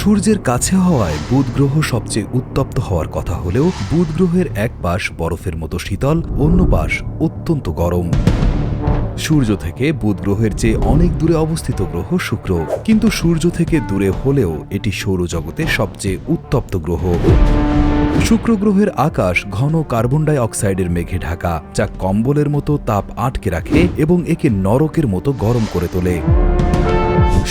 সূর্যের কাছে হওয়ায় বুধ গ্রহ সবচেয়ে উত্তপ্ত হওয়ার কথা হলেও বুধ গ্রহের এক পাশ বরফের মতো শীতল, অন্য পাশ অত্যন্ত গরম। সূর্য থেকে বুধ গ্রহের চেয়ে অনেক দূরে অবস্থিত গ্রহ শুক্র, কিন্তু সূর্য থেকে দূরে হলেও এটি সৌরজগতের সবচেয়ে উত্তপ্ত গ্রহ। শুক্র গ্রহের আকাশ ঘন কার্বন ডাই অক্সাইডের মেঘে ঢাকা, যা কম্বলের মতো তাপ আটকে রাখে এবং একে নরকের মতো গরম করে তোলে।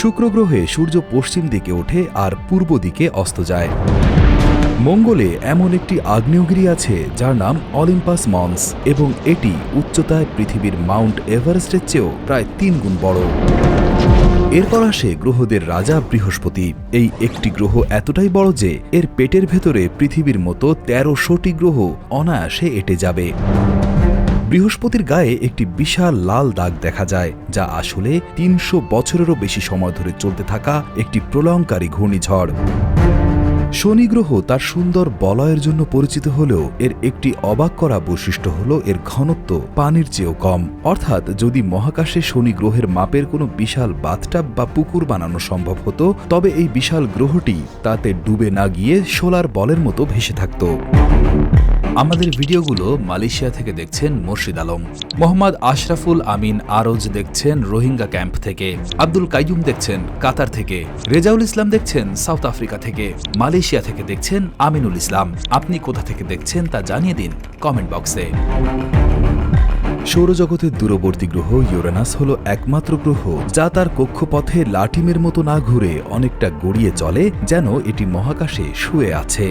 শুক্র গ্রহে সূর্য পশ্চিম দিকে ওঠে আর পূর্ব দিকে অস্ত যায়। মঙ্গলে এমন একটি আগ্নেয়গিরি আছে যার নাম অলিম্পাস মন্স, এবং এটি উচ্চতায় পৃথিবীর মাউন্ট এভারেস্টের চেয়েও প্রায় ৩ গুণ বড়। এরপর আসে গ্রহদের রাজা বৃহস্পতি। এই একটি গ্রহ এতটাই বড় যে এর পেটের ভেতরে পৃথিবীর মতো ১৩০০টি গ্রহ অনায়াসে এঁটে যাবে। বৃহস্পতির গায়ে একটি বিশাল লাল দাগ দেখা যায়, যা আসলে ৩০০ বছরেরও বেশি সময় ধরে চলতে থাকা একটি প্রলয়ঙ্কারী ঘূর্ণিঝড়। শনি গ্রহ তার সুন্দর বলয়ের জন্য পরিচিত হলেও এর একটি অবাক করা বৈশিষ্ট্য হল এর ঘনত্ব পানির চেয়েও কম। অর্থাৎ যদি মহাকাশে শনি গ্রহের মাপের কোনো বিশাল বাথটাব বা পুকুর বানানো সম্ভব হতো, তবে এই বিশাল গ্রহটি তাতে ডুবে না গিয়ে সোলার বলের মতো ভেসে থাকত। আমাদের ভিডিওগুলো মালয়েশিয়া থেকে দেখছেন মোর্শিদ আলম, মোহাম্মদ আশরাফুল আমিন আরজ দেখছেন রোহিঙ্গা ক্যাম্প থেকে, আব্দুল কাইয়ুম দেখছেন কাতার থেকে, রেজাউল ইসলাম দেখছেন সাউথ আফ্রিকা থেকে, মালয়েশিয়া থেকে দেখছেন আমিনুল ইসলাম। আপনি কোথা থেকে দেখছেন তা জানিয়ে দিন কমেন্ট বক্সে। সৌরজগতের দূরবর্তী গ্রহ ইউরেনাস হল একমাত্র গ্রহ যা তার কক্ষপথে লাটিমের মতো না ঘুরে অনেকটা গড়িয়ে চলে, যেন এটি মহাকাশে শুয়ে আছে।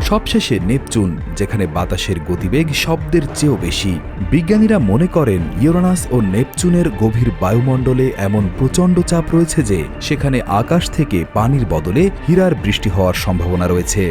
সবশেষে নেপচুন, যেখানে বাতাসের গতিবেগ শব্দের চেয়েও বেশি। বিজ্ঞানীরা মনে করেন ইউরেনাস ও নেপচুনের গভীর বায়ুমণ্ডলে এমন প্রচণ্ড চাপ রয়েছে যে সেখানে আকাশ থেকে পানির বদলে হীরার বৃষ্টি হওয়ার সম্ভাবনা রয়েছে।